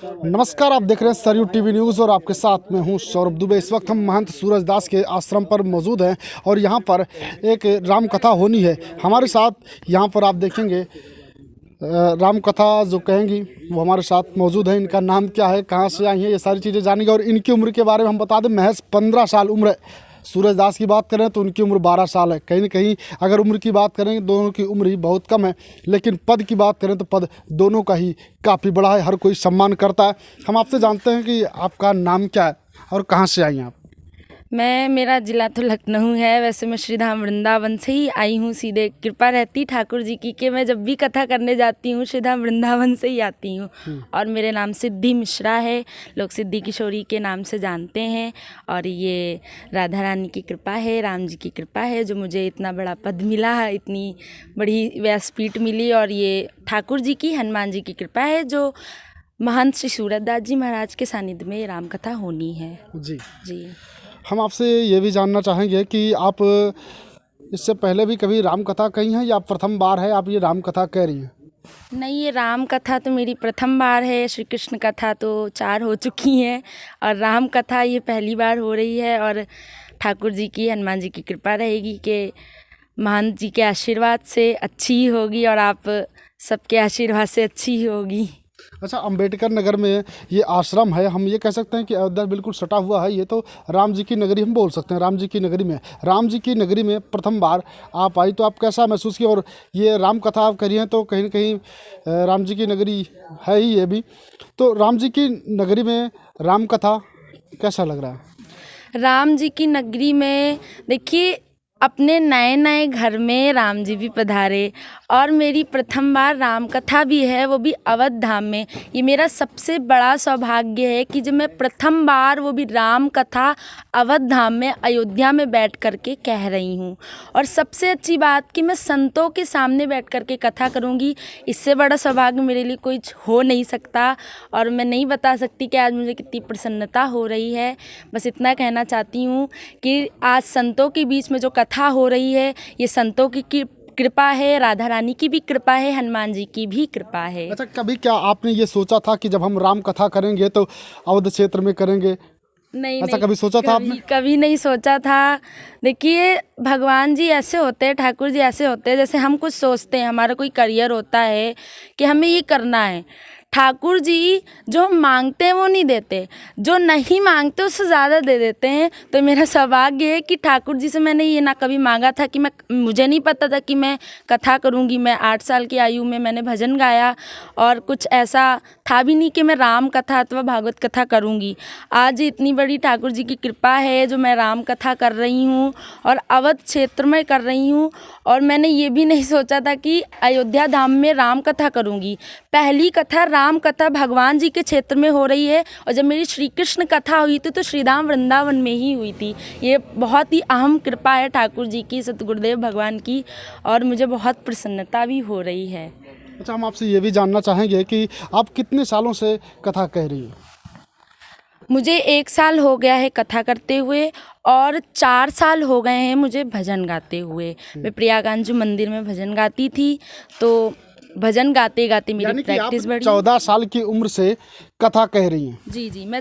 नमस्कार, आप देख रहे हैं सरयू टीवी न्यूज़ और आपके साथ में हूं सौरभ दुबे। इस वक्त हम महंत सूरजदास के आश्रम पर मौजूद हैं और यहां पर एक राम कथा होनी है। हमारे साथ यहां पर आप देखेंगे राम कथा जो कहेंगी वो हमारे साथ मौजूद है। इनका नाम क्या है, कहां से आई हैं, ये सारी चीज़ें जानेंगे और इनकी उम्र के बारे में हम बता दें। महज 15 साल उम्र है। सूरजदास की बात करें तो उनकी उम्र 12 साल है। कहीं ना कहीं अगर उम्र की बात करें, दोनों की उम्र ही बहुत कम है। लेकिन पद की बात करें तो पद दोनों का ही काफ़ी बड़ा है, हर कोई सम्मान करता है। हम आपसे जानते हैं कि आपका नाम क्या है और कहाँ से आई हैं आप? मेरा ज़िला तो लखनऊ है। वैसे मैं श्री धाम वृंदावन से ही आई हूँ। सीधे कृपा रहती ठाकुर जी की कि मैं जब भी कथा करने जाती हूँ श्री धाम वृंदावन से ही आती हूँ। और मेरे नाम सिद्धि मिश्रा है, लोग सिद्धि किशोरी के नाम से जानते हैं। और ये राधा रानी की कृपा है, राम जी की कृपा है जो मुझे इतना बड़ा पद मिला है, इतनी बड़ी व्यासपीठ मिली। और ये ठाकुर जी की, हनुमान जी की कृपा है जो महंत श्री सूरजदास जी महाराज के सानिध्य में राम कथा होनी है। जी जी, हम आपसे ये भी जानना चाहेंगे कि आप इससे पहले भी कभी राम कथा कही हैं या प्रथम बार है आप ये राम कथा कह रही हैं? नहीं, ये राम कथा तो मेरी प्रथम बार है। श्री कृष्ण कथा तो 4 हो चुकी हैं और राम कथा ये पहली बार हो रही है। और ठाकुर जी की, हनुमान जी की कृपा रहेगी कि महंत जी के आशीर्वाद से अच्छी ही होगी और आप सबके आशीर्वाद से अच्छी ही होगी। अच्छा, अंबेडकर नगर में ये आश्रम है। हम ये कह सकते हैं कि अयोध्या बिल्कुल सटा हुआ है। ये तो राम जी की नगरी हम बोल सकते हैं। राम जी की नगरी में, राम जी की नगरी में प्रथम बार आप आई तो आप कैसा महसूस किया? और ये राम कथा आप करी हैं तो कहीं ना कहीं राम जी की नगरी है ही ये भी। तो राम जी की नगरी में राम कथा कैसा लग रहा है? राम जी की नगरी में देखिए, अपने नए नए घर में राम जी भी पधारे और मेरी प्रथम बार राम कथा भी है, वो भी अवध धाम में। ये मेरा सबसे बड़ा सौभाग्य है कि जब मैं प्रथम बार वो भी राम कथा अवध धाम में अयोध्या में बैठ कर के कह रही हूँ। और सबसे अच्छी बात कि मैं संतों के सामने बैठ कर के कथा करूँगी। इससे बड़ा सौभाग्य मेरे लिए कोई हो नहीं सकता। और मैं नहीं बता सकती कि आज मुझे कितनी प्रसन्नता हो रही है। बस इतना कहना चाहती हूँ कि आज संतों के बीच में जो कथा हो रही है, ये संतों की कृपा है, राधा रानी की भी कृपा है, हनुमान जी की भी कृपा है। अच्छा, कभी क्या आपने ये सोचा था कि जब हम राम कथा करेंगे तो अवध क्षेत्र में करेंगे? नहीं, ऐसा नहीं, कभी सोचा था आपने? कभी नहीं सोचा था। देखिए, भगवान जी ऐसे होते हैं, ठाकुर जी ऐसे होते हैं, जैसे हम कुछ सोचते हैं, हमारा कोई करियर होता है कि हमें ये करना है। ठाकुर जी जो हम मांगते हैं वो नहीं देते, जो नहीं मांगते उससे ज़्यादा दे देते हैं। तो मेरा सौभाग्य है कि ठाकुर जी से मैंने ये ना कभी मांगा था कि मुझे नहीं पता था कि मैं कथा करूँगी। मैं 8 साल की आयु में मैंने भजन गाया और कुछ ऐसा था भी नहीं कि मैं राम कथा अथवा भागवत कथा करूँगी। आज इतनी बड़ी ठाकुर जी की कृपा है जो मैं राम कथा कर रही हूँ और अवध क्षेत्र में कर रही हूँ। और मैंने ये भी नहीं सोचा था कि अयोध्या धाम में राम कथा करूँगी। पहली कथा राम कथा भगवान जी के क्षेत्र में हो रही है। और जब मेरी श्री कृष्ण कथा हुई थी तो श्री धाम वृंदावन में ही हुई थी। ये बहुत ही अहम कृपा है ठाकुर जी की, सतगुरुदेव भगवान की। और मुझे बहुत प्रसन्नता भी हो रही है। अच्छा, हम आपसे ये भी जानना चाहेंगे कि आप कितने सालों से कथा कह रही हैं? मुझे 1 साल हो गया है कथा करते हुए और 4 साल हो गए हैं मुझे भजन गाते हुए। मैं प्रयागराज मंदिर में भजन गाती थी, तो भजन गाते गाते मेरी प्रैक्टिस बढ़ी। 14 साल की उम्र से कथा कह रही हैं? जी, जी, मैं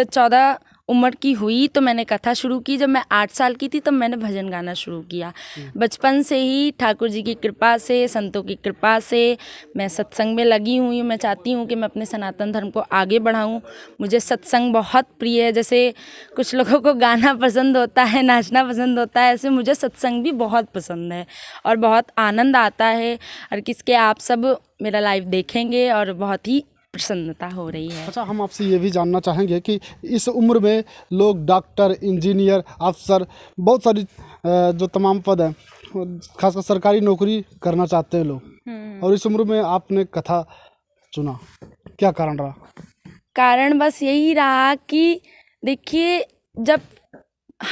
14 उम्र की हुई तो मैंने कथा शुरू की। जब मैं 8 साल की थी तब मैंने भजन गाना शुरू किया। बचपन से ही ठाकुर जी की कृपा से, संतों की कृपा से मैं सत्संग में लगी हुई हूँ। मैं चाहती हूँ कि मैं अपने सनातन धर्म को आगे बढ़ाऊँ। मुझे सत्संग बहुत प्रिय है। जैसे कुछ लोगों को गाना पसंद होता है, नाचना पसंद होता है, ऐसे मुझे सत्संग भी बहुत पसंद है और बहुत आनंद आता है। और किसके आप सब मेरा लाइव देखेंगे और बहुत ही प्रसन्नता हो रही है। अच्छा, हम आपसे ये भी जानना चाहेंगे कि इस उम्र में लोग डॉक्टर, इंजीनियर, अफसर, बहुत सारी जो तमाम पद हैं, खासकर सरकारी नौकरी करना चाहते हैं लोग, और इस उम्र में आपने कथा चुना, क्या कारण रहा? कारण बस यही रहा कि देखिए, जब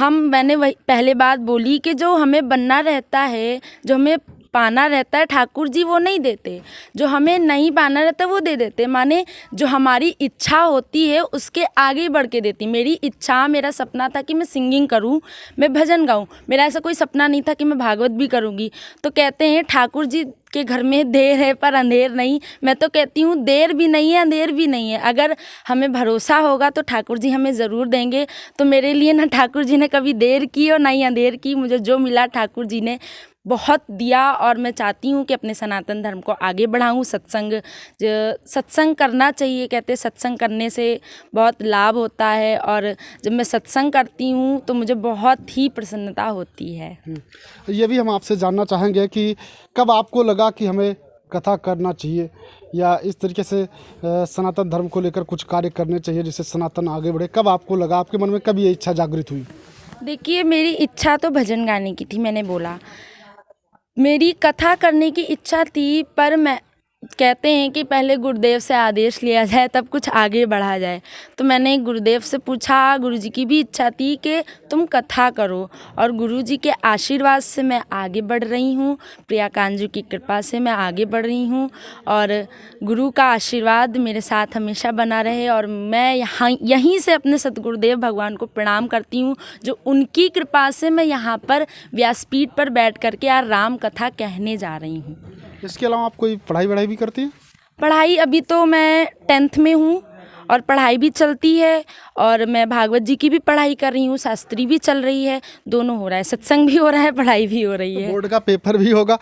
मैंने वही पहले बात बोली कि जो हमें बनना रहता है, जो हमें पाना रहता है ठाकुर जी वो नहीं देते, जो हमें नहीं पाना रहता वो दे देते। माने जो हमारी इच्छा होती है उसके आगे बढ़ के देती। मेरी इच्छा, मेरा सपना था कि मैं सिंगिंग करूं, मैं भजन गाऊं। मेरा ऐसा कोई सपना नहीं था कि मैं भागवत भी करूंगी। तो कहते हैं ठाकुर जी के घर में देर है पर अंधेर नहीं। मैं तो कहती हूँ देर भी नहीं है अंधेर भी नहीं है। अगर हमें भरोसा होगा तो ठाकुर जी हमें ज़रूर देंगे। तो मेरे लिए ना ठाकुर जी ने कभी देर की और ना ही अंधेर की। मुझे जो मिला ठाकुर जी ने बहुत दिया और मैं चाहती हूँ कि अपने सनातन धर्म को आगे बढ़ाऊँ। सत्संग करना चाहिए। कहते हैं सत्संग करने से बहुत लाभ होता है और जब मैं सत्संग करती हूँ तो मुझे बहुत ही प्रसन्नता होती है। ये भी हम आपसे जानना चाहेंगे कि कब आपको लगा कि हमें कथा करना चाहिए या इस तरीके से सनातन धर्म को लेकर कुछ कार्य करने चाहिए जिससे सनातन आगे बढ़े? कब आपको लगा, आपके मन में कब ये इच्छा जागृत हुई? देखिए मेरी इच्छा तो भजन गाने की थी। मैंने बोला मेरी कथा करने की इच्छा थी, पर मैं कहते हैं कि पहले गुरुदेव से आदेश लिया जाए तब कुछ आगे बढ़ा जाए। तो मैंने गुरुदेव से पूछा, गुरुजी की भी इच्छा थी कि तुम कथा करो और गुरुजी के आशीर्वाद से मैं आगे बढ़ रही हूँ। प्रिया कांजू की कृपा से मैं आगे बढ़ रही हूँ और गुरु का आशीर्वाद मेरे साथ हमेशा बना रहे। और मैं यहीं से अपने सतगुरुदेव भगवान को प्रणाम करती हूँ जो उनकी कृपा से मैं यहाँ पर व्यासपीठ पर बैठ करके यार राम कथा कहने जा रही हूँ। इसके अलावा आप कोई पढ़ाई वढ़ाई भी करती हैं? पढ़ाई अभी तो मैं 10th में हूँ और पढ़ाई भी चलती है और मैं भागवत जी की भी पढ़ाई कर रही हूँ, शास्त्री भी चल रही है, दोनों हो रहा है, सत्संग भी हो रहा है, पढ़ाई भी हो रही है। बोर्ड का पेपर भी होगा,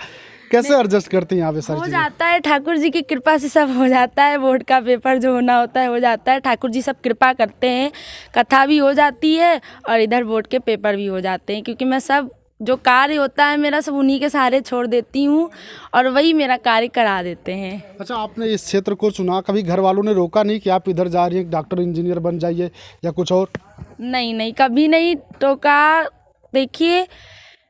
कैसे एडजस्ट करती हैं आप ये सारी हो चीज़ें? जाता है, ठाकुर जी की कृपा से सब हो जाता है। बोर्ड का पेपर जो होना होता है हो जाता है, ठाकुर जी सब कृपा करते हैं। कथा भी हो जाती है और इधर बोर्ड के पेपर भी हो जाते हैं, क्योंकि मैं सब जो कार्य होता है मेरा सब उन्हीं के सहारे छोड़ देती हूँ और वही मेरा कार्य करा देते हैं। अच्छा, आपने इस क्षेत्र को चुना, कभी घर वालों ने रोका नहीं कि आप इधर जा रही हैं, डॉक्टर इंजीनियर बन जाइए या कुछ और? नहीं, कभी नहीं टोका। देखिए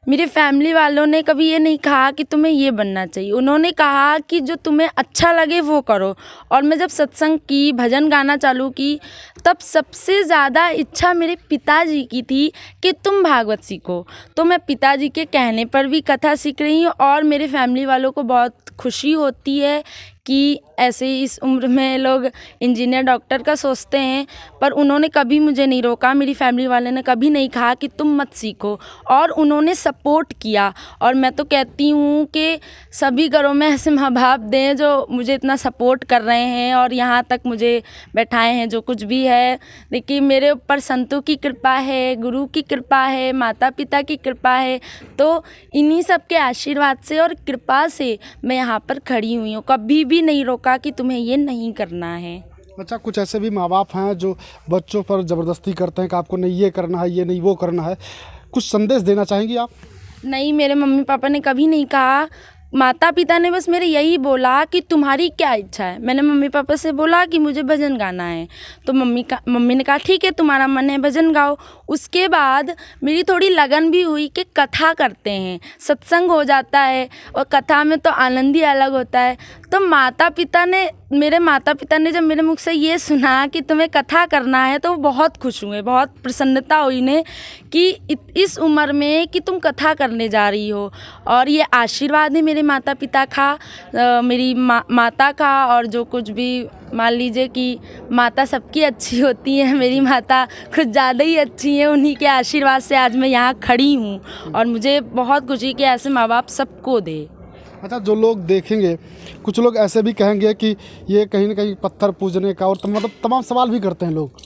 मेरे फैमिली वालों ने कभी ये नहीं कहा कि तुम्हें ये बनना चाहिए। उन्होंने कहा कि जो तुम्हें अच्छा लगे वो करो। और मैं जब सत्संग की, भजन गाना चालू की, तब सबसे ज़्यादा इच्छा मेरे पिताजी की थी कि तुम भागवत सीखो। तो मैं पिताजी के कहने पर भी कथा सीख रही हूँ और मेरे फैमिली वालों को बहुत खुशी होती है कि ऐसे इस उम्र में लोग इंजीनियर डॉक्टर का सोचते हैं, पर उन्होंने कभी मुझे नहीं रोका। मेरी फैमिली वाले ने कभी नहीं कहा कि तुम मत सीखो और उन्होंने सपोर्ट किया। और मैं तो कहती हूँ कि सभी घरों में ऐसे माँ बाप दें जो मुझे इतना सपोर्ट कर रहे हैं और यहाँ तक मुझे बैठाए हैं। जो कुछ भी है, देखिए मेरे ऊपर संतों की कृपा है, गुरु की कृपा है, माता पिता की कृपा है। तो इन्हीं सब के आशीर्वाद से और कृपा से मैं यहाँ पर खड़ी हुई हूँ। कभी भी नहीं रोका कि तुम्हें ये नहीं करना है। अच्छा, कुछ ऐसे भी माँ बाप हैं जो बच्चों पर ज़बरदस्ती करते हैं कि आपको नहीं ये करना है, ये नहीं वो करना है, कुछ संदेश देना चाहेंगी आप? नहीं, मेरे मम्मी पापा ने कभी नहीं कहा। माता पिता ने बस मेरे यही बोला कि तुम्हारी क्या इच्छा है। मैंने मम्मी पापा से बोला कि मुझे भजन गाना है, तो मम्मी ने कहा ठीक है तुम्हारा मन है भजन गाओ। उसके बाद मेरी थोड़ी लगन भी हुई कि कथा करते हैं, सत्संग हो जाता है और कथा में तो आनंद ही अलग होता है। तो मेरे माता पिता ने जब मेरे मुख से ये सुना कि तुम्हें कथा करना है तो वो बहुत खुश हुए, बहुत प्रसन्नता हुई इन्हें कि इस उम्र में कि तुम कथा करने जा रही हो। और ये आशीर्वाद है मेरे माता पिता का, मेरी माता का। और जो कुछ भी मान लीजिए कि माता सबकी अच्छी होती है, मेरी माता कुछ ज़्यादा ही अच्छी है। उन्हीं के आशीर्वाद से आज मैं यहाँ खड़ी हूँ और मुझे बहुत खुशी कि ऐसे माँ बाप सबको दे। अच्छा, जो लोग देखेंगे, कुछ लोग ऐसे भी कहेंगे कि ये कहीं ना कहीं पत्थर पूजने का और मतलब तमाम सवाल भी करते हैं लोग।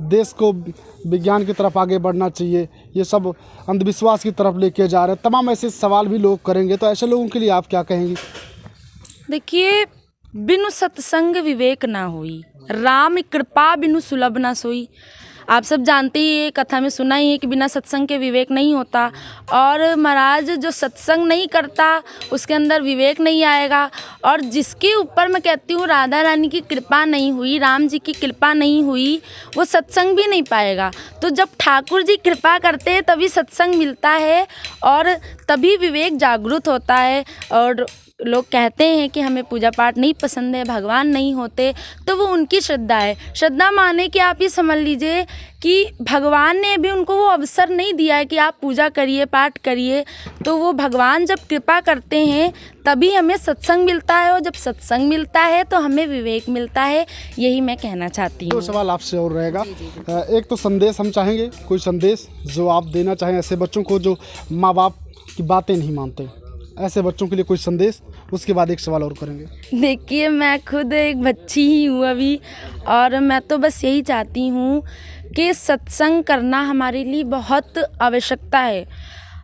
देश को विज्ञान की तरफ आगे बढ़ना चाहिए, ये सब अंधविश्वास की तरफ लेके जा रहे हैं, तमाम ऐसे सवाल भी लोग करेंगे। तो ऐसे लोगों के लिए आप क्या कहेंगी? देखिए, बिनु सत्संग विवेक ना होई, राम कृपा बिनु सुलभ ना सोई। आप सब जानते ही ये कथा में सुना ही है कि बिना सत्संग के विवेक नहीं होता। और महाराज जो सत्संग नहीं करता उसके अंदर विवेक नहीं आएगा। और जिसके ऊपर मैं कहती हूँ राधा रानी की कृपा नहीं हुई, राम जी की कृपा नहीं हुई, वो सत्संग भी नहीं पाएगा। तो जब ठाकुर जी कृपा करते हैं तभी सत्संग मिलता है और तभी विवेक जागृत होता है। और लोग कहते हैं कि हमें पूजा पाठ नहीं पसंद है, भगवान नहीं होते, तो वो उनकी श्रद्धा है। श्रद्धा माने कि आप ये समझ लीजिए कि भगवान ने भी उनको वो अवसर नहीं दिया है कि आप पूजा करिए, पाठ करिए। तो वो भगवान जब कृपा करते हैं तभी हमें सत्संग मिलता है, और जब सत्संग मिलता है तो हमें विवेक मिलता है। यही मैं कहना चाहती दो हूँ। सवाल आपसे और रहेगा। एक तो संदेश हम चाहेंगे, कोई संदेश जो आप देना चाहें ऐसे बच्चों को जो माँ बाप की बातें नहीं मानते, ऐसे बच्चों के लिए कोई संदेश। उसके बाद एक सवाल और करेंगे। देखिए, मैं खुद एक बच्ची ही हूँ अभी, और मैं तो बस यही चाहती हूँ कि सत्संग करना हमारे लिए बहुत आवश्यकता है।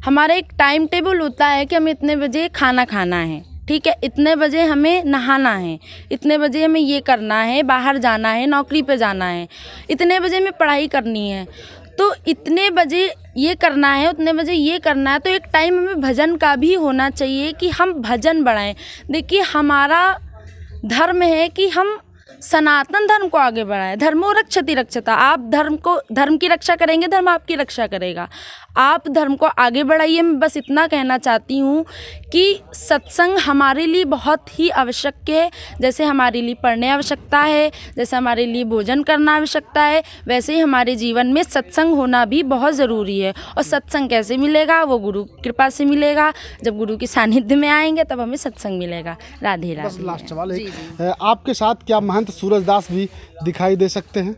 हमारा एक टाइम टेबल होता है कि हमें इतने बजे खाना खाना है, ठीक है, इतने बजे हमें नहाना है, इतने बजे हमें ये करना है, बाहर जाना है, नौकरी पे जाना है, इतने बजे हमें पढ़ाई करनी है, तो इतने बजे ये करना है, उतने बजे ये करना है। तो एक टाइम हमें भजन का भी होना चाहिए कि हम भजन बढ़ाएं। देखिए, हमारा धर्म है कि हम सनातन धर्म को आगे बढ़ाएं। धर्मो रक्षति रक्षता। आप धर्म की रक्षा करेंगे, धर्म आपकी रक्षा करेगा। आप धर्म को आगे बढ़ाइए। मैं बस इतना कहना चाहती हूँ कि सत्संग हमारे लिए बहुत ही आवश्यक है। जैसे हमारे लिए पढ़ने आवश्यकता है, जैसे हमारे लिए भोजन करना आवश्यकता है, वैसे ही हमारे जीवन में सत्संग होना भी बहुत ज़रूरी है। और सत्संग कैसे मिलेगा? वो गुरु कृपा से मिलेगा। जब गुरु के सानिध्य में आएंगे तब हमें सत्संग मिलेगा। राधे बस राधे। लास्ट सवाल है, आपके साथ क्या महंत सूरजदास भी दिखाई दे सकते हैं?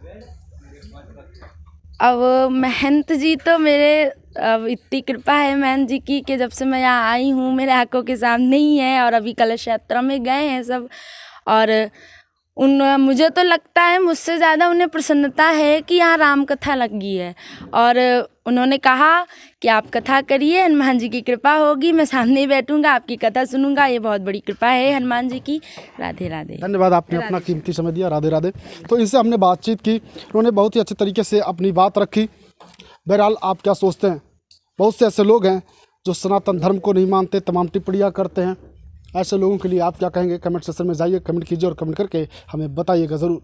अब महंत जी तो मेरे, अब इतनी कृपा है महंत जी की कि जब से मैं यहाँ आई हूँ मेरे आंखों के सामने ही है, और अभी कलश यात्रा में गए हैं सब। और मुझे तो लगता है मुझसे ज़्यादा उन्हें प्रसन्नता है कि यहाँ राम कथा लगी है, और उन्होंने कहा कि आप कथा करिए, हनुमान जी की कृपा होगी, मैं सामने ही बैठूंगा, आपकी कथा सुनूंगा। ये बहुत बड़ी कृपा है हनुमान जी की। राधे राधे। धन्यवाद, आपने अपना कीमती समय दिया। राधे राधे। तो इनसे हमने बातचीत की, उन्होंने बहुत ही अच्छे तरीके से अपनी बात रखी। बहरहाल, आप क्या सोचते हैं? बहुत से ऐसे लोग हैं जो सनातन धर्म को नहीं मानते, तमाम टिप्पणियाँ करते हैं। ऐसे लोगों के लिए आप क्या कहेंगे? कमेंट सेक्शन में जाइए, कमेंट कीजिए और कमेंट करके हमें बताइएगा ज़रूर।